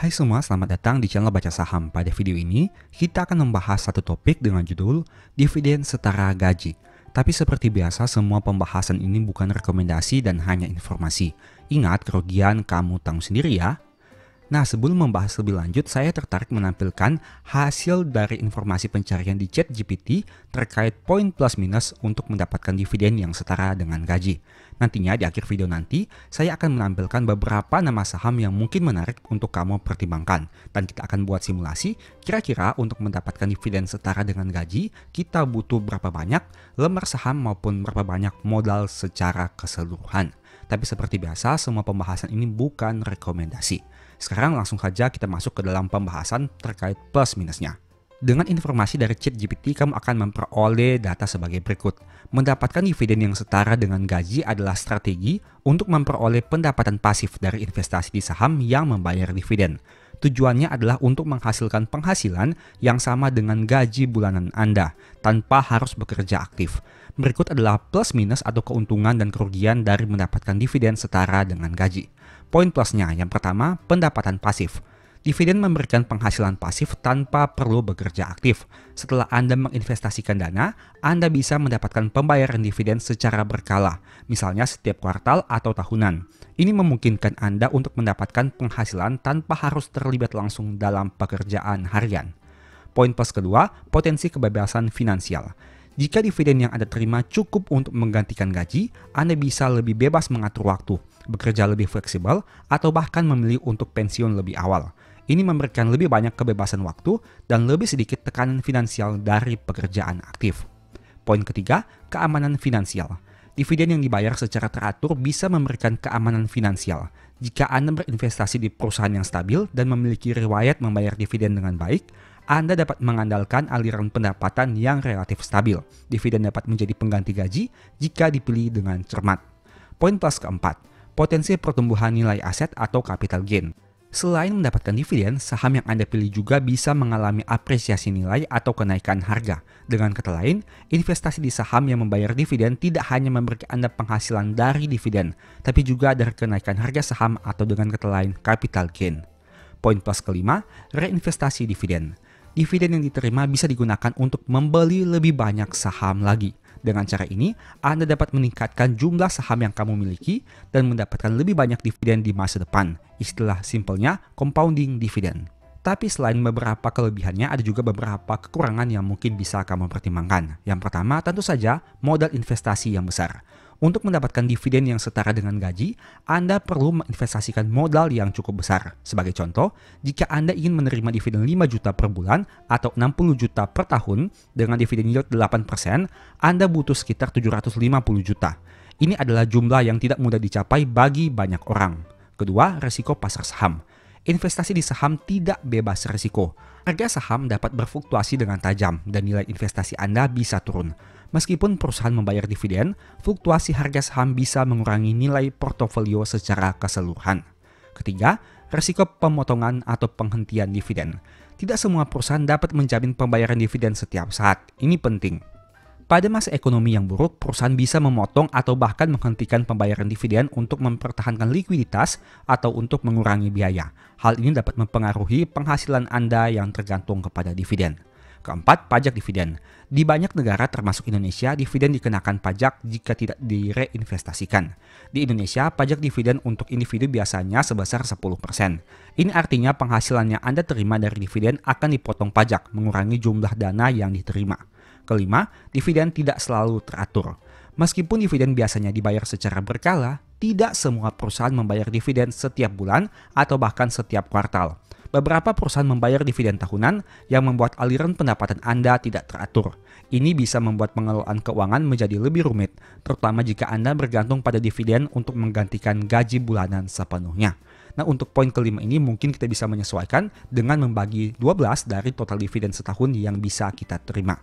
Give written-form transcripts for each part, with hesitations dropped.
Hai semua, selamat datang di channel Baca Saham. Pada video ini, kita akan membahas satu topik dengan judul Dividen Setara Gaji. Tapi seperti biasa, semua pembahasan ini bukan rekomendasi dan hanya informasi. Ingat, kerugian kamu tanggung sendiri ya. Nah, sebelum membahas lebih lanjut, saya tertarik menampilkan hasil dari informasi pencarian di ChatGPT terkait poin plus minus untuk mendapatkan dividen yang setara dengan gaji. Nantinya di akhir video nanti, saya akan menampilkan beberapa nama saham yang mungkin menarik untuk kamu pertimbangkan. Dan kita akan buat simulasi, kira-kira untuk mendapatkan dividen setara dengan gaji, kita butuh berapa banyak lembar saham maupun berapa banyak modal secara keseluruhan. Tapi seperti biasa, semua pembahasan ini bukan rekomendasi. Sekarang langsung saja kita masuk ke dalam pembahasan terkait plus minusnya. Dengan informasi dari ChatGPT, kamu akan memperoleh data sebagai berikut. Mendapatkan dividen yang setara dengan gaji adalah strategi untuk memperoleh pendapatan pasif dari investasi di saham yang membayar dividen. Tujuannya adalah untuk menghasilkan penghasilan yang sama dengan gaji bulanan Anda, tanpa harus bekerja aktif. Berikut adalah plus minus atau keuntungan dan kerugian dari mendapatkan dividen setara dengan gaji. Poin plusnya, yang pertama, pendapatan pasif. Dividen memberikan penghasilan pasif tanpa perlu bekerja aktif. Setelah Anda menginvestasikan dana, Anda bisa mendapatkan pembayaran dividen secara berkala, misalnya setiap kuartal atau tahunan. Ini memungkinkan Anda untuk mendapatkan penghasilan tanpa harus terlibat langsung dalam pekerjaan harian. Poin plus kedua, potensi kebebasan finansial. Jika dividen yang Anda terima cukup untuk menggantikan gaji, Anda bisa lebih bebas mengatur waktu, bekerja lebih fleksibel, atau bahkan memilih untuk pensiun lebih awal. Ini memberikan lebih banyak kebebasan waktu dan lebih sedikit tekanan finansial dari pekerjaan aktif. Poin ketiga, keamanan finansial. Dividen yang dibayar secara teratur bisa memberikan keamanan finansial. Jika Anda berinvestasi di perusahaan yang stabil dan memiliki riwayat membayar dividen dengan baik, Anda dapat mengandalkan aliran pendapatan yang relatif stabil. Dividen dapat menjadi pengganti gaji jika dipilih dengan cermat. Poin plus keempat, potensi pertumbuhan nilai aset atau capital gain. Selain mendapatkan dividen, saham yang Anda pilih juga bisa mengalami apresiasi nilai atau kenaikan harga. Dengan kata lain, investasi di saham yang membayar dividen tidak hanya memberi Anda penghasilan dari dividen, tapi juga dari kenaikan harga saham atau dengan kata lain, capital gain. Poin plus kelima, reinvestasi dividen. Dividen yang diterima bisa digunakan untuk membeli lebih banyak saham lagi. Dengan cara ini, Anda dapat meningkatkan jumlah saham yang kamu miliki dan mendapatkan lebih banyak dividen di masa depan. Istilah simpelnya compounding dividend. Tapi selain beberapa kelebihannya, ada juga beberapa kekurangan yang mungkin bisa kamu pertimbangkan. Yang pertama, tentu saja modal investasi yang besar. Untuk mendapatkan dividen yang setara dengan gaji, Anda perlu menginvestasikan modal yang cukup besar. Sebagai contoh, jika Anda ingin menerima dividen 5 juta per bulan atau 60 juta per tahun dengan dividen yield 8%, Anda butuh sekitar 750 juta. Ini adalah jumlah yang tidak mudah dicapai bagi banyak orang. Kedua, resiko pasar saham. Investasi di saham tidak bebas risiko. Harga saham dapat berfluktuasi dengan tajam dan nilai investasi Anda bisa turun. Meskipun perusahaan membayar dividen, fluktuasi harga saham bisa mengurangi nilai portofolio secara keseluruhan. Ketiga, risiko pemotongan atau penghentian dividen. Tidak semua perusahaan dapat menjamin pembayaran dividen setiap saat. Ini penting. Pada masa ekonomi yang buruk, perusahaan bisa memotong atau bahkan menghentikan pembayaran dividen untuk mempertahankan likuiditas atau untuk mengurangi biaya. Hal ini dapat mempengaruhi penghasilan Anda yang tergantung kepada dividen. Keempat, pajak dividen. Di banyak negara termasuk Indonesia, dividen dikenakan pajak jika tidak direinvestasikan. Di Indonesia, pajak dividen untuk individu biasanya sebesar 10%. Ini artinya penghasilan yang Anda terima dari dividen akan dipotong pajak, mengurangi jumlah dana yang diterima. Kelima, dividen tidak selalu teratur. Meskipun dividen biasanya dibayar secara berkala, tidak semua perusahaan membayar dividen setiap bulan atau bahkan setiap kuartal. Beberapa perusahaan membayar dividen tahunan yang membuat aliran pendapatan Anda tidak teratur. Ini bisa membuat pengelolaan keuangan menjadi lebih rumit, terutama jika Anda bergantung pada dividen untuk menggantikan gaji bulanan sepenuhnya. Nah, untuk poin kelima ini mungkin kita bisa menyesuaikan dengan membagi 12 dari total dividen setahun yang bisa kita terima.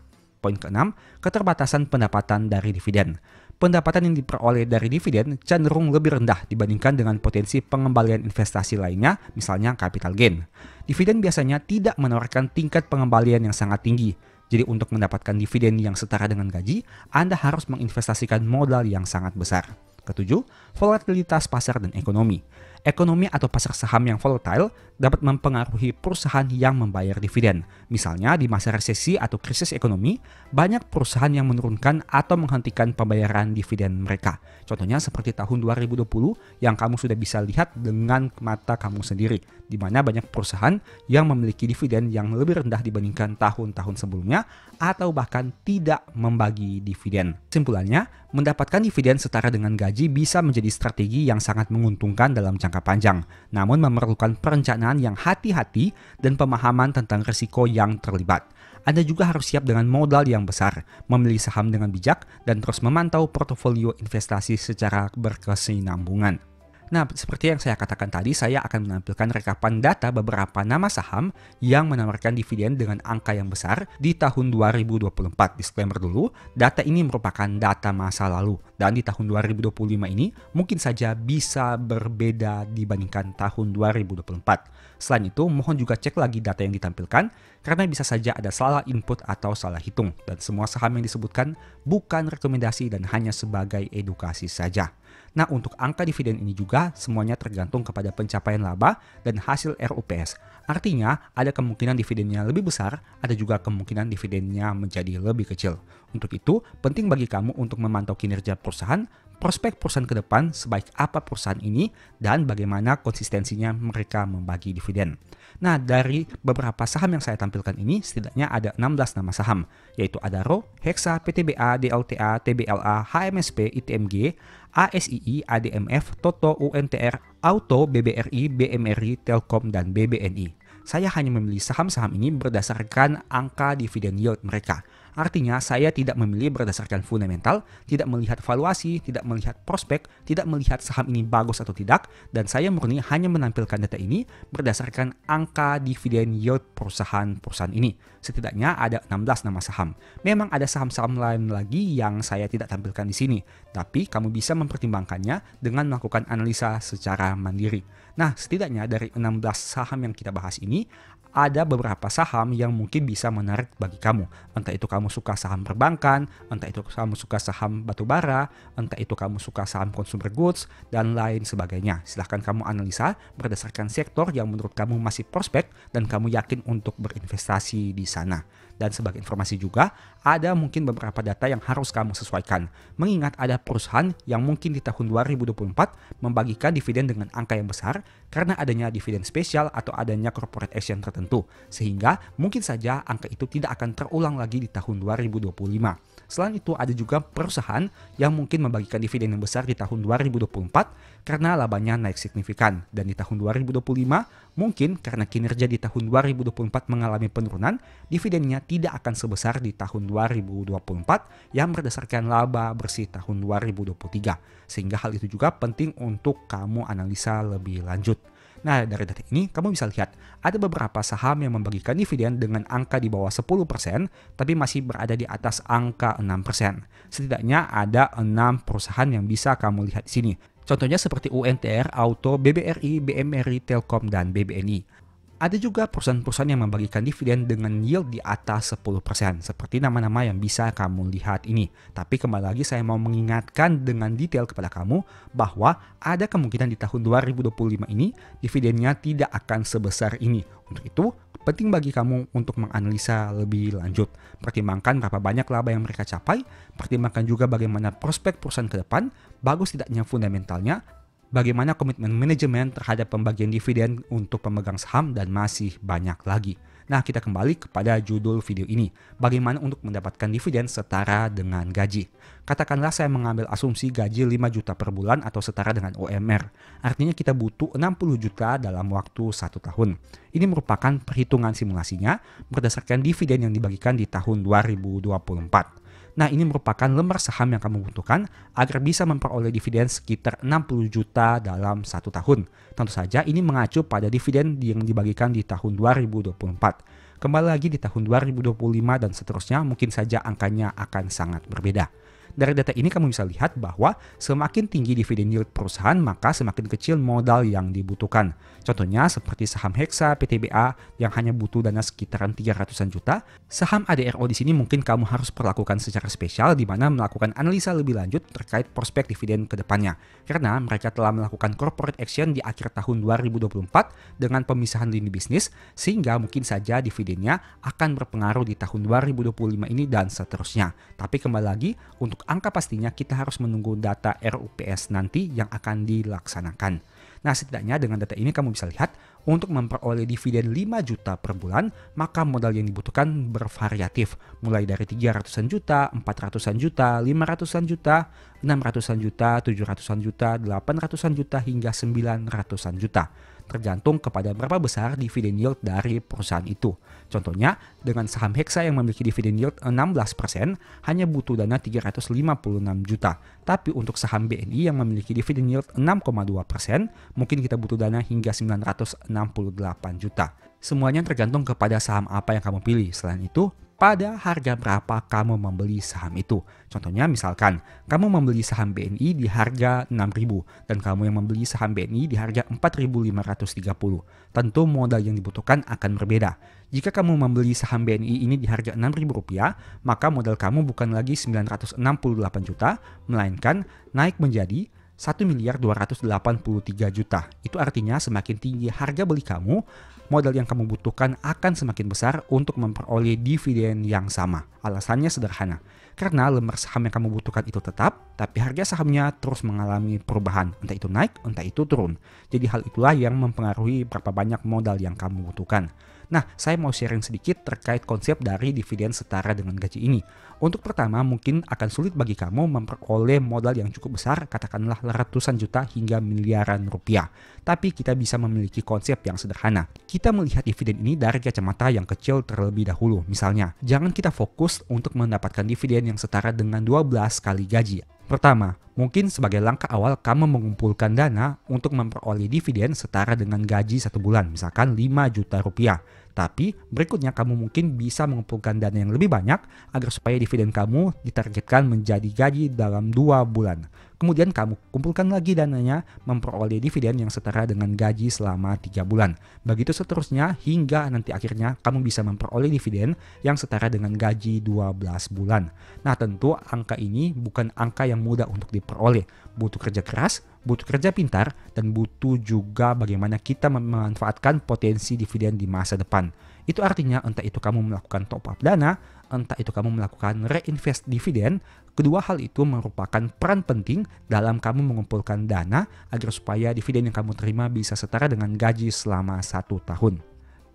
Poin keenam, keterbatasan pendapatan dari dividen. Pendapatan yang diperoleh dari dividen cenderung lebih rendah dibandingkan dengan potensi pengembalian investasi lainnya, misalnya capital gain. Dividen biasanya tidak menawarkan tingkat pengembalian yang sangat tinggi. Jadi untuk mendapatkan dividen yang setara dengan gaji, Anda harus menginvestasikan modal yang sangat besar. Ketujuh, volatilitas pasar dan ekonomi. Ekonomi atau pasar saham yang volatile dapat mempengaruhi perusahaan yang membayar dividen. Misalnya di masa resesi atau krisis ekonomi, banyak perusahaan yang menurunkan atau menghentikan pembayaran dividen mereka. Contohnya seperti tahun 2020 yang kamu sudah bisa lihat dengan mata kamu sendiri, di mana banyak perusahaan yang memiliki dividen yang lebih rendah dibandingkan tahun-tahun sebelumnya atau bahkan tidak membagi dividen. Kesimpulannya, mendapatkan dividen setara dengan gaji bisa menjadi strategi yang sangat menguntungkan dalam jangka panjang, namun memerlukan perencanaan yang hati-hati dan pemahaman tentang risiko yang terlibat. Anda juga harus siap dengan modal yang besar, memilih saham dengan bijak, dan terus memantau portofolio investasi secara berkesinambungan. Nah, seperti yang saya katakan tadi, saya akan menampilkan rekapan data beberapa nama saham yang menawarkan dividen dengan angka yang besar di tahun 2024. Disclaimer dulu, data ini merupakan data masa lalu. Dan di tahun 2025 ini mungkin saja bisa berbeda dibandingkan tahun 2024. Selain itu, mohon juga cek lagi data yang ditampilkan, karena bisa saja ada salah input atau salah hitung. Dan semua saham yang disebutkan bukan rekomendasi dan hanya sebagai edukasi saja. Nah, untuk angka dividen ini juga semuanya tergantung kepada pencapaian laba dan hasil RUPS. Artinya, ada kemungkinan dividennya lebih besar, ada juga kemungkinan dividennya menjadi lebih kecil. Untuk itu, penting bagi kamu untuk memantau kinerja perusahaan, prospek perusahaan ke depan, sebaik apa perusahaan ini, dan bagaimana konsistensinya mereka membagi dividen. Nah, dari beberapa saham yang saya tampilkan ini, setidaknya ada 16 nama saham, yaitu Adaro, Hexa, PTBA, DLTA, TBLA, HMSP, ITMG, ASII, ADMF, Toto, UNTR, Auto, BBRI, BMRI, Telkom, dan BBNI. Saya hanya memilih saham-saham ini berdasarkan angka dividen yield mereka. Artinya saya tidak memilih berdasarkan fundamental, tidak melihat valuasi, tidak melihat prospek, tidak melihat saham ini bagus atau tidak, dan saya murni hanya menampilkan data ini berdasarkan angka dividen yield perusahaan-perusahaan ini. Setidaknya ada 16 nama saham. Memang ada saham-saham lain lagi yang saya tidak tampilkan di sini, tapi kamu bisa mempertimbangkannya dengan melakukan analisa secara mandiri. Nah, setidaknya dari 16 saham yang kita bahas ini, ada beberapa saham yang mungkin bisa menarik bagi kamu. Entah itu kamu suka saham perbankan, entah itu kamu suka saham batubara, entah itu kamu suka saham consumer goods, dan lain sebagainya. Silahkan kamu analisa berdasarkan sektor yang menurut kamu masih prospek dan kamu yakin untuk berinvestasi di sana. Dan sebagai informasi juga, ada mungkin beberapa data yang harus kamu sesuaikan. Mengingat ada perusahaan yang mungkin di tahun 2024 membagikan dividen dengan angka yang besar karena adanya dividen spesial atau adanya corporate action tertentu. Sehingga mungkin saja angka itu tidak akan terulang lagi di tahun 2025. Selain itu ada juga perusahaan yang mungkin membagikan dividen yang besar di tahun 2024 karena labanya naik signifikan. Dan di tahun 2025 mungkin karena kinerja di tahun 2024 mengalami penurunan, dividennya tidak akan sebesar di tahun 2024 yang berdasarkan laba bersih tahun 2023. Sehingga hal itu juga penting untuk kamu analisa lebih lanjut. Nah, dari data ini kamu bisa lihat ada beberapa saham yang membagikan dividen dengan angka di bawah 10% tapi masih berada di atas angka 6%. Setidaknya ada 6 perusahaan yang bisa kamu lihat di sini. Contohnya seperti UNTR, Auto, BBRI, BMRI, Telkom, dan BBNI. Ada juga perusahaan-perusahaan yang membagikan dividen dengan yield di atas 10%, seperti nama-nama yang bisa kamu lihat ini. Tapi kembali lagi saya mau mengingatkan dengan detail kepada kamu bahwa ada kemungkinan di tahun 2025 ini dividennya tidak akan sebesar ini. Untuk itu, penting bagi kamu untuk menganalisa lebih lanjut. Pertimbangkan berapa banyak laba yang mereka capai, pertimbangkan juga bagaimana prospek perusahaan ke depan, bagus tidaknya fundamentalnya, bagaimana komitmen manajemen terhadap pembagian dividen untuk pemegang saham, dan masih banyak lagi. Nah, kita kembali kepada judul video ini. Bagaimana untuk mendapatkan dividen setara dengan gaji? Katakanlah saya mengambil asumsi gaji 5 juta per bulan atau setara dengan UMR. Artinya kita butuh 60 juta dalam waktu 1 tahun. Ini merupakan perhitungan simulasinya berdasarkan dividen yang dibagikan di tahun 2024. Nah, ini merupakan lembar saham yang kamu butuhkan agar bisa memperoleh dividen sekitar 60 juta dalam 1 tahun. Tentu saja ini mengacu pada dividen yang dibagikan di tahun 2024. Kembali lagi di tahun 2025 dan seterusnya mungkin saja angkanya akan sangat berbeda. Dari data ini kamu bisa lihat bahwa semakin tinggi dividen yield perusahaan, maka semakin kecil modal yang dibutuhkan. Contohnya seperti saham Hexa PTBA yang hanya butuh dana sekitaran 300-an juta. Saham ADRO di sini mungkin kamu harus perlakukan secara spesial di mana melakukan analisa lebih lanjut terkait prospek dividen ke depannya. Karena mereka telah melakukan corporate action di akhir tahun 2024 dengan pemisahan lini bisnis, sehingga mungkin saja dividennya akan berpengaruh di tahun 2025 ini dan seterusnya. Tapi kembali lagi, untuk angka pastinya kita harus menunggu data RUPS nanti yang akan dilaksanakan. Nah, setidaknya dengan data ini kamu bisa lihat untuk memperoleh dividen 5 juta per bulan, maka modal yang dibutuhkan bervariatif. Mulai dari 300-an juta, 400-an juta, 500-an juta, 600-an juta, 700-an juta, 800-an juta, hingga 900-an juta. Tergantung kepada berapa besar dividen yield dari perusahaan itu. Contohnya, dengan saham Hexa yang memiliki dividen yield 16%, hanya butuh dana 356 juta. Tapi untuk saham BNI yang memiliki dividen yield 6,2%, mungkin kita butuh dana hingga 968 juta. Semuanya tergantung kepada saham apa yang kamu pilih. Selain itu, pada harga berapa kamu membeli saham itu. Contohnya misalkan, kamu membeli saham BNI di harga 6.000 dan kamu yang membeli saham BNI di harga 4.530. Tentu modal yang dibutuhkan akan berbeda. Jika kamu membeli saham BNI ini di harga Rp6.000, maka modal kamu bukan lagi 968 juta, melainkan naik menjadi 1.283 juta. Itu artinya semakin tinggi harga beli kamu, modal yang kamu butuhkan akan semakin besar untuk memperoleh dividen yang sama. Alasannya sederhana, karena lembar saham yang kamu butuhkan itu tetap, tapi harga sahamnya terus mengalami perubahan, entah itu naik, entah itu turun. Jadi hal itulah yang mempengaruhi berapa banyak modal yang kamu butuhkan. Nah, saya mau sharing sedikit terkait konsep dari dividen setara dengan gaji ini. Untuk pertama, mungkin akan sulit bagi kamu memperoleh modal yang cukup besar, katakanlah ratusan juta hingga miliaran rupiah. Tapi kita bisa memiliki konsep yang sederhana. Kita melihat dividen ini dari kacamata yang kecil terlebih dahulu. Misalnya, jangan kita fokus untuk mendapatkan dividen yang setara dengan 12 kali gaji. Pertama, mungkin sebagai langkah awal kamu mengumpulkan dana untuk memperoleh dividen setara dengan gaji 1 bulan, misalkan 5 juta rupiah. Tapi berikutnya kamu mungkin bisa mengumpulkan dana yang lebih banyak agar supaya dividen kamu ditargetkan menjadi gaji dalam 2 bulan. Kemudian kamu kumpulkan lagi dananya memperoleh dividen yang setara dengan gaji selama 3 bulan. Begitu seterusnya hingga nanti akhirnya kamu bisa memperoleh dividen yang setara dengan gaji 12 bulan. Nah, tentu angka ini bukan angka yang mudah untuk diperoleh. Butuh kerja keras, butuh kerja pintar, dan butuh juga bagaimana kita memanfaatkan potensi dividen di masa depan. Itu artinya entah itu kamu melakukan top up dana, entah itu kamu melakukan reinvest dividen, kedua hal itu merupakan peran penting dalam kamu mengumpulkan dana agar supaya dividen yang kamu terima bisa setara dengan gaji selama 1 tahun.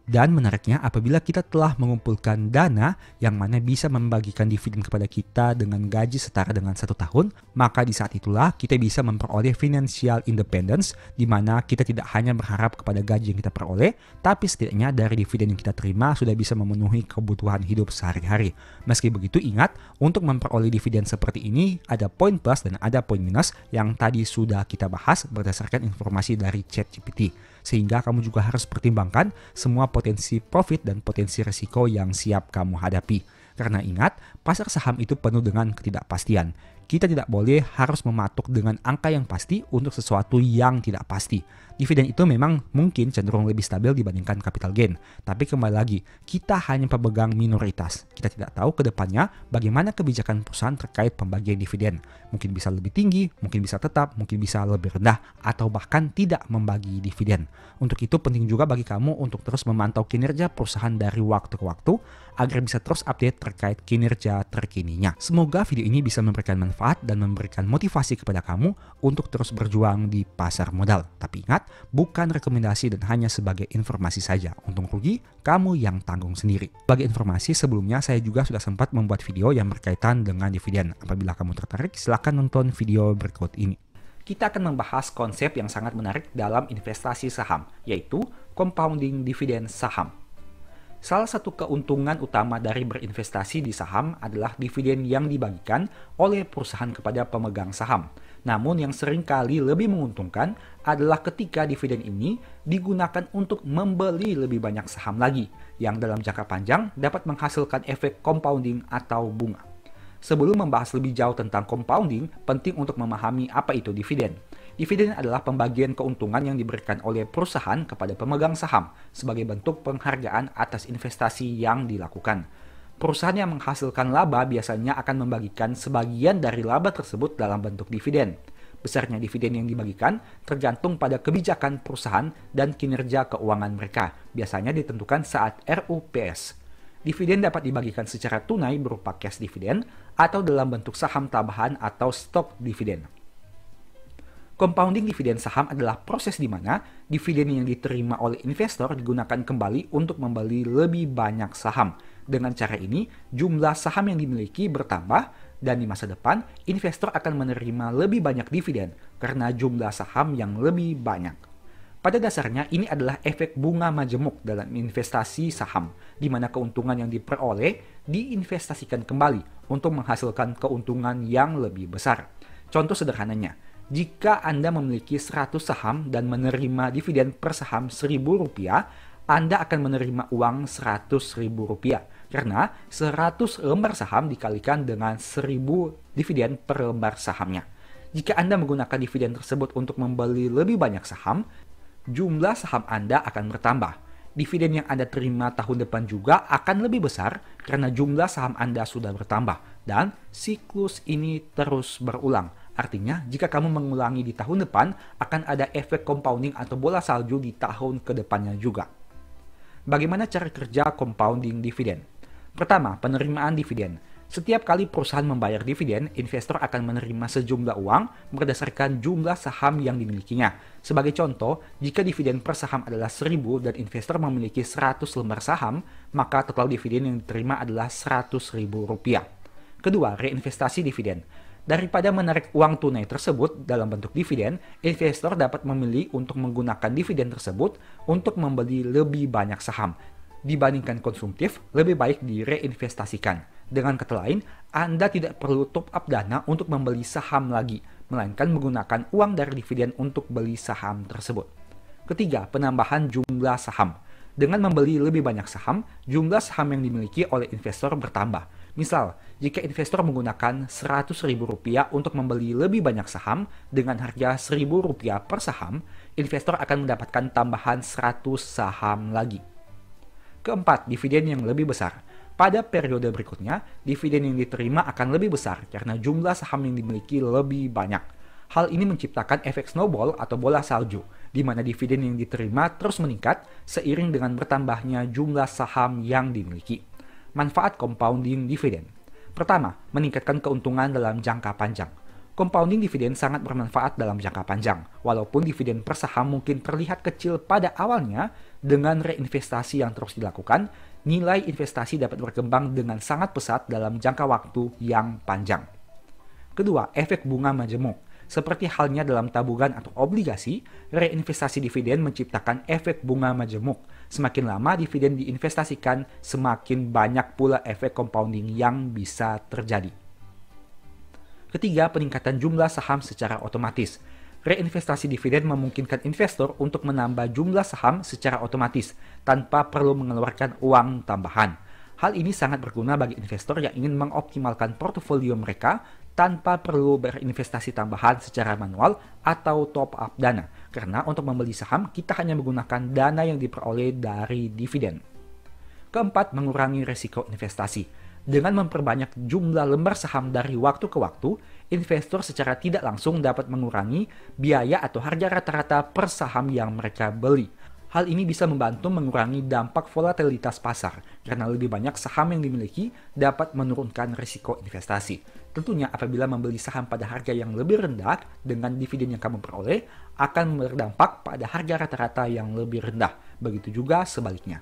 Dan menariknya, apabila kita telah mengumpulkan dana yang mana bisa membagikan dividen kepada kita dengan gaji setara dengan 1 tahun, maka di saat itulah kita bisa memperoleh financial independence, di mana kita tidak hanya berharap kepada gaji yang kita peroleh, tapi setidaknya dari dividen yang kita terima sudah bisa memenuhi kebutuhan hidup sehari-hari. Meski begitu, ingat, untuk memperoleh dividen seperti ini, ada poin plus dan ada poin minus yang tadi sudah kita bahas berdasarkan informasi dari ChatGPT. Sehingga kamu juga harus pertimbangkan semua potensi profit dan potensi risiko yang siap kamu hadapi. Karena ingat, pasar saham itu penuh dengan ketidakpastian. Kita tidak boleh harus mematok dengan angka yang pasti untuk sesuatu yang tidak pasti. Dividen itu memang mungkin cenderung lebih stabil dibandingkan capital gain. Tapi kembali lagi, kita hanya pemegang minoritas. Kita tidak tahu ke depannya bagaimana kebijakan perusahaan terkait pembagian dividen. Mungkin bisa lebih tinggi, mungkin bisa tetap, mungkin bisa lebih rendah, atau bahkan tidak membagi dividen. Untuk itu penting juga bagi kamu untuk terus memantau kinerja perusahaan dari waktu ke waktu, agar bisa terus update terkait kinerja terkininya. Semoga video ini bisa memberikan manfaat dan memberikan motivasi kepada kamu untuk terus berjuang di pasar modal. Tapi ingat, bukan rekomendasi dan hanya sebagai informasi saja. Untung rugi, kamu yang tanggung sendiri. Sebagai informasi, sebelumnya saya juga sudah sempat membuat video yang berkaitan dengan dividen. Apabila kamu tertarik, silakan nonton video berikut ini. Kita akan membahas konsep yang sangat menarik dalam investasi saham, yaitu compounding dividen saham. Salah satu keuntungan utama dari berinvestasi di saham adalah dividen yang dibagikan oleh perusahaan kepada pemegang saham. Namun yang seringkali lebih menguntungkan adalah ketika dividen ini digunakan untuk membeli lebih banyak saham lagi, yang dalam jangka panjang dapat menghasilkan efek compounding atau bunga. Sebelum membahas lebih jauh tentang compounding, penting untuk memahami apa itu dividen. Dividen adalah pembagian keuntungan yang diberikan oleh perusahaan kepada pemegang saham sebagai bentuk penghargaan atas investasi yang dilakukan. Perusahaan yang menghasilkan laba biasanya akan membagikan sebagian dari laba tersebut dalam bentuk dividen. Besarnya dividen yang dibagikan tergantung pada kebijakan perusahaan dan kinerja keuangan mereka, biasanya ditentukan saat RUPS. Dividen dapat dibagikan secara tunai berupa cash dividen atau dalam bentuk saham tambahan atau stok dividen. Compounding dividen saham adalah proses di mana dividen yang diterima oleh investor digunakan kembali untuk membeli lebih banyak saham. Dengan cara ini, jumlah saham yang dimiliki bertambah dan di masa depan, investor akan menerima lebih banyak dividen karena jumlah saham yang lebih banyak. Pada dasarnya, ini adalah efek bunga majemuk dalam investasi saham, di mana keuntungan yang diperoleh diinvestasikan kembali untuk menghasilkan keuntungan yang lebih besar. Contoh sederhananya, jika Anda memiliki 100 saham dan menerima dividen per saham Rp1.000, Anda akan menerima uang Rp100.000 karena 100 lembar saham dikalikan dengan 1.000 dividen per lembar sahamnya. Jika Anda menggunakan dividen tersebut untuk membeli lebih banyak saham, jumlah saham Anda akan bertambah. Dividen yang Anda terima tahun depan juga akan lebih besar karena jumlah saham Anda sudah bertambah dan siklus ini terus berulang. Artinya, jika kamu mengulangi di tahun depan, akan ada efek compounding atau bola salju di tahun kedepannya juga. Bagaimana cara kerja compounding dividen? Pertama, penerimaan dividen. Setiap kali perusahaan membayar dividen, investor akan menerima sejumlah uang berdasarkan jumlah saham yang dimilikinya. Sebagai contoh, jika dividen per saham adalah 1.000 dan investor memiliki 100 lembar saham, maka total dividen yang diterima adalah Rp100.000. Kedua, reinvestasi dividen. Daripada menarik uang tunai tersebut dalam bentuk dividen, investor dapat memilih untuk menggunakan dividen tersebut untuk membeli lebih banyak saham. Dibandingkan konsumtif, lebih baik direinvestasikan. Dengan kata lain, Anda tidak perlu top up dana untuk membeli saham lagi, melainkan menggunakan uang dari dividen untuk beli saham tersebut. Ketiga, penambahan jumlah saham. Dengan membeli lebih banyak saham, jumlah saham yang dimiliki oleh investor bertambah. Misal, jika investor menggunakan Rp100.000 untuk membeli lebih banyak saham dengan harga Rp1.000 per saham, investor akan mendapatkan tambahan 100 saham lagi. Keempat, dividen yang lebih besar. Pada periode berikutnya, dividen yang diterima akan lebih besar karena jumlah saham yang dimiliki lebih banyak. Hal ini menciptakan efek snowball atau bola salju, di mana dividen yang diterima terus meningkat seiring dengan bertambahnya jumlah saham yang dimiliki. Manfaat compounding dividen. Pertama, meningkatkan keuntungan dalam jangka panjang. Compounding dividen sangat bermanfaat dalam jangka panjang. Walaupun dividen per saham mungkin terlihat kecil pada awalnya, dengan reinvestasi yang terus dilakukan, nilai investasi dapat berkembang dengan sangat pesat dalam jangka waktu yang panjang. Kedua, efek bunga majemuk. Seperti halnya dalam tabungan atau obligasi, reinvestasi dividen menciptakan efek bunga majemuk. Semakin lama dividen diinvestasikan, semakin banyak pula efek compounding yang bisa terjadi. Ketiga, peningkatan jumlah saham secara otomatis. Reinvestasi dividen memungkinkan investor untuk menambah jumlah saham secara otomatis tanpa perlu mengeluarkan uang tambahan. Hal ini sangat berguna bagi investor yang ingin mengoptimalkan portofolio mereka tanpa perlu berinvestasi tambahan secara manual atau top up dana. Karena untuk membeli saham, kita hanya menggunakan dana yang diperoleh dari dividen. Keempat, mengurangi risiko investasi. Dengan memperbanyak jumlah lembar saham dari waktu ke waktu, investor secara tidak langsung dapat mengurangi biaya atau harga rata-rata per saham yang mereka beli. Hal ini bisa membantu mengurangi dampak volatilitas pasar, karena lebih banyak saham yang dimiliki dapat menurunkan risiko investasi. Tentunya apabila membeli saham pada harga yang lebih rendah dengan dividen yang kamu peroleh, akan berdampak pada harga rata-rata yang lebih rendah. Begitu juga sebaliknya.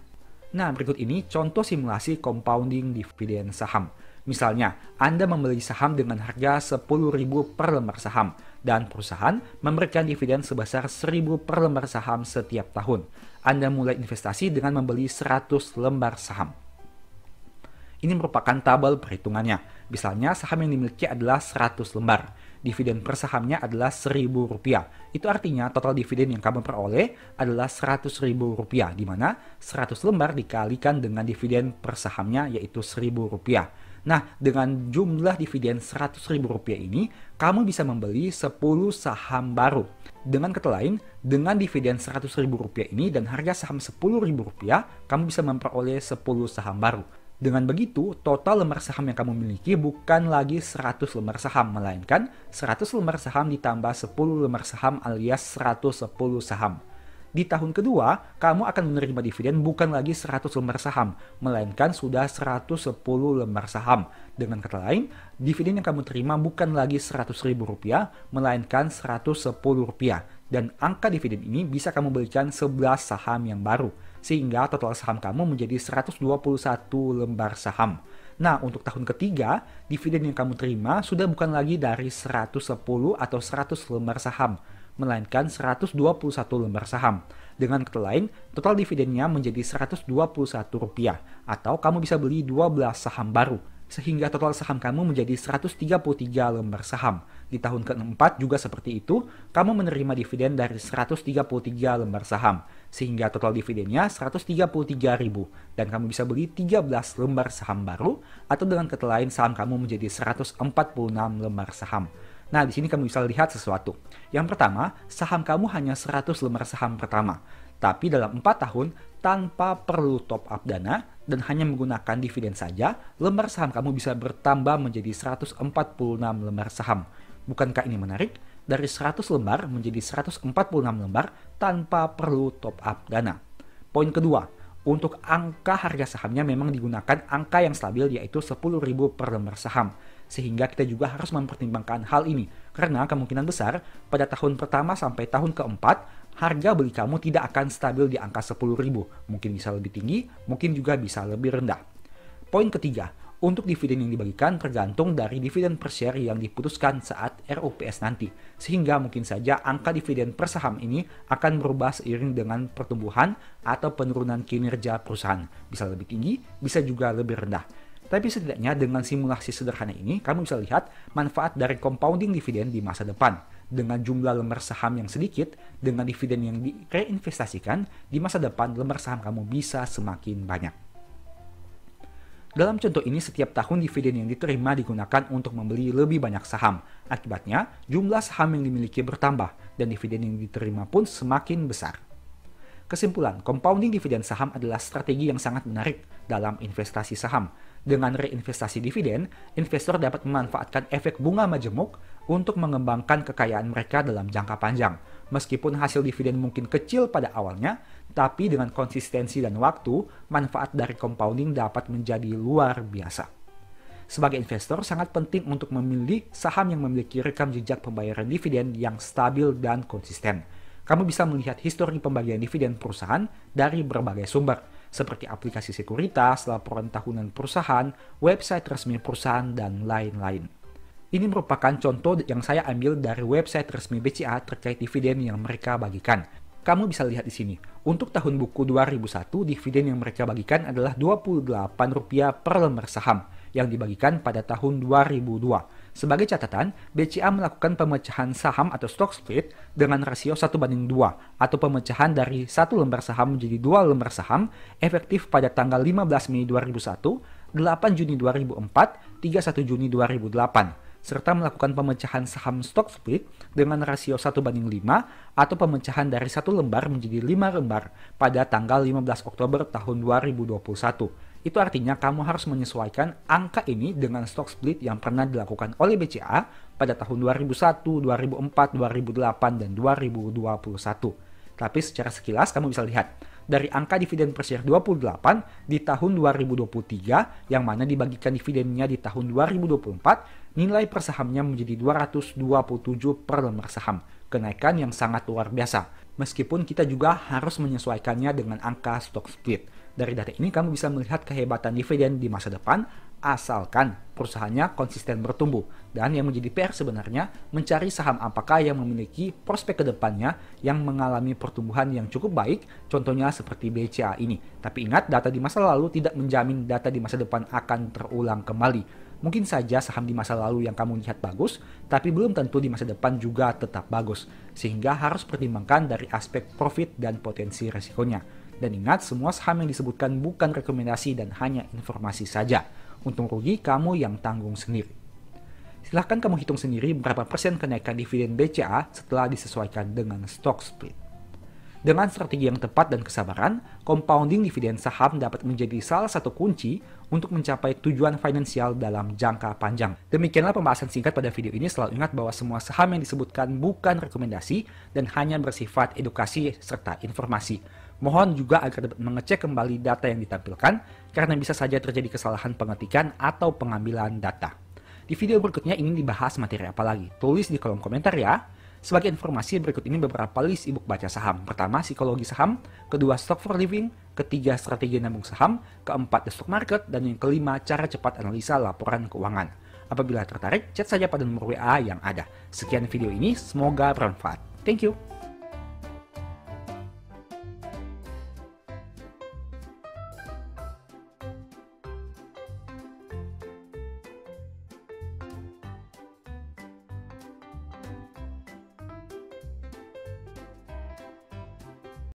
Nah, berikut ini contoh simulasi compounding dividen saham. Misalnya, Anda membeli saham dengan harga Rp10.000 per lembar saham, dan perusahaan memberikan dividen sebesar Rp1.000 per lembar saham setiap tahun. Anda mulai investasi dengan membeli 100 lembar saham. Ini merupakan tabel perhitungannya. Misalnya, saham yang dimiliki adalah 100 lembar. Dividen per sahamnya adalah Rp1.000. Itu artinya total dividen yang kamu peroleh adalah Rp100.000, di mana 100 lembar dikalikan dengan dividen per sahamnya yaitu Rp1.000. Nah, dengan jumlah dividen Rp100.000 ini, kamu bisa membeli 10 saham baru. Dengan kata lain, dengan dividen Rp100.000 ini dan harga saham Rp10.000, kamu bisa memperoleh 10 saham baru. Dengan begitu, total lembar saham yang kamu miliki bukan lagi 100 lembar saham, melainkan 100 lembar saham ditambah 10 lembar saham alias 110 saham. Di tahun kedua, kamu akan menerima dividen bukan lagi 100 lembar saham, melainkan sudah 110 lembar saham. Dengan kata lain, dividen yang kamu terima bukan lagi Rp100.000, melainkan Rp110. Dan angka dividen ini bisa kamu belikan 11 saham yang baru, sehingga total saham kamu menjadi 121 lembar saham. Nah, untuk tahun ketiga, dividen yang kamu terima sudah bukan lagi dari 110 atau 100 lembar saham, melainkan 121 lembar saham. Dengan kata lain, total dividennya menjadi Rp121, atau kamu bisa beli 12 saham baru, sehingga total saham kamu menjadi 133 lembar saham. Di tahun keempat juga seperti itu, kamu menerima dividen dari 133 lembar saham, sehingga total dividennya Rp133.000, dan kamu bisa beli 13 lembar saham baru, atau dengan kata lain saham kamu menjadi 146 lembar saham. Nah, di sini kamu bisa lihat sesuatu. Yang pertama, saham kamu hanya 100 lembar saham pertama. Tapi dalam 4 tahun, tanpa perlu top up dana dan hanya menggunakan dividen saja, lembar saham kamu bisa bertambah menjadi 146 lembar saham. Bukankah ini menarik? Dari 100 lembar menjadi 146 lembar tanpa perlu top up dana. Poin kedua, untuk angka harga sahamnya memang digunakan angka yang stabil yaitu Rp10.000 per lembar saham. Sehingga kita juga harus mempertimbangkan hal ini. Karena kemungkinan besar pada tahun pertama sampai tahun keempat, harga beli kamu tidak akan stabil di angka Rp10.000. Mungkin bisa lebih tinggi, mungkin juga bisa lebih rendah. Poin ketiga, untuk dividen yang dibagikan tergantung dari dividen per share yang diputuskan saat RUPS nanti. Sehingga mungkin saja angka dividen per saham ini akan berubah seiring dengan pertumbuhan atau penurunan kinerja perusahaan. Bisa lebih tinggi, bisa juga lebih rendah. Tapi setidaknya dengan simulasi sederhana ini, kamu bisa lihat manfaat dari compounding dividen di masa depan. Dengan jumlah lembar saham yang sedikit, dengan dividen yang direinvestasikan, di masa depan lembar saham kamu bisa semakin banyak. Dalam contoh ini, setiap tahun dividen yang diterima digunakan untuk membeli lebih banyak saham. Akibatnya, jumlah saham yang dimiliki bertambah, dan dividen yang diterima pun semakin besar. Kesimpulan, compounding dividen saham adalah strategi yang sangat menarik dalam investasi saham. Dengan reinvestasi dividen, investor dapat memanfaatkan efek bunga majemuk untuk mengembangkan kekayaan mereka dalam jangka panjang. Meskipun hasil dividen mungkin kecil pada awalnya, tapi dengan konsistensi dan waktu, manfaat dari compounding dapat menjadi luar biasa. Sebagai investor, sangat penting untuk memilih saham yang memiliki rekam jejak pembayaran dividen yang stabil dan konsisten. Kamu bisa melihat histori pembagian dividen perusahaan dari berbagai sumber, seperti aplikasi sekuritas, laporan tahunan perusahaan, website resmi perusahaan, dan lain-lain. Ini merupakan contoh yang saya ambil dari website resmi BCA terkait dividen yang mereka bagikan. Kamu bisa lihat di sini. Untuk tahun buku 2001, dividen yang mereka bagikan adalah Rp28 per lembar saham yang dibagikan pada tahun 2002. Sebagai catatan, BCA melakukan pemecahan saham atau stock split dengan rasio 1:2 atau pemecahan dari 1 lembar saham menjadi 2 lembar saham efektif pada tanggal 15 Mei 2001, 8 Juni 2004, 31 Juni 2008. Serta melakukan pemecahan saham stock split dengan rasio 1:5 atau pemecahan dari 1 lembar menjadi 5 lembar pada tanggal 15 Oktober tahun 2021. Itu artinya kamu harus menyesuaikan angka ini dengan stock split yang pernah dilakukan oleh BCA pada tahun 2001, 2004, 2008, dan 2021. Tapi secara sekilas kamu bisa lihat, dari angka dividen per share 28 di tahun 2023 yang mana dibagikan dividennya di tahun 2024, nilai per sahamnya menjadi 227 per lembar saham. Kenaikan yang sangat luar biasa. Meskipun kita juga harus menyesuaikannya dengan angka stock split. Dari data ini kamu bisa melihat kehebatan dividen di masa depan asalkan perusahaannya konsisten bertumbuh. Dan yang menjadi PR sebenarnya mencari saham apakah yang memiliki prospek kedepannya yang mengalami pertumbuhan yang cukup baik, contohnya seperti BCA ini. Tapi ingat, data di masa lalu tidak menjamin data di masa depan akan terulang kembali. Mungkin saja saham di masa lalu yang kamu lihat bagus, tapi belum tentu di masa depan juga tetap bagus. Sehingga harus pertimbangkan dari aspek profit dan potensi resikonya. Dan ingat, semua saham yang disebutkan bukan rekomendasi dan hanya informasi saja. Untung rugi kamu yang tanggung sendiri. Silahkan kamu hitung sendiri berapa persen kenaikan dividen BCA setelah disesuaikan dengan stock split. Dengan strategi yang tepat dan kesabaran, compounding dividen saham dapat menjadi salah satu kunci untuk mencapai tujuan finansial dalam jangka panjang. Demikianlah pembahasan singkat pada video ini. Selalu ingat bahwa semua saham yang disebutkan bukan rekomendasi dan hanya bersifat edukasi serta informasi. Mohon juga agar dapat mengecek kembali data yang ditampilkan karena bisa saja terjadi kesalahan pengetikan atau pengambilan data. Di video berikutnya ingin dibahas materi apa lagi? Tulis di kolom komentar ya. Sebagai informasi, berikut ini beberapa list ebook baca saham. Pertama, psikologi saham. Kedua, stock for living. Ketiga, strategi nabung saham. Keempat, the stock market. Dan yang kelima, cara cepat analisa laporan keuangan. Apabila tertarik, chat saja pada nomor WA yang ada. Sekian video ini, semoga bermanfaat. Thank you.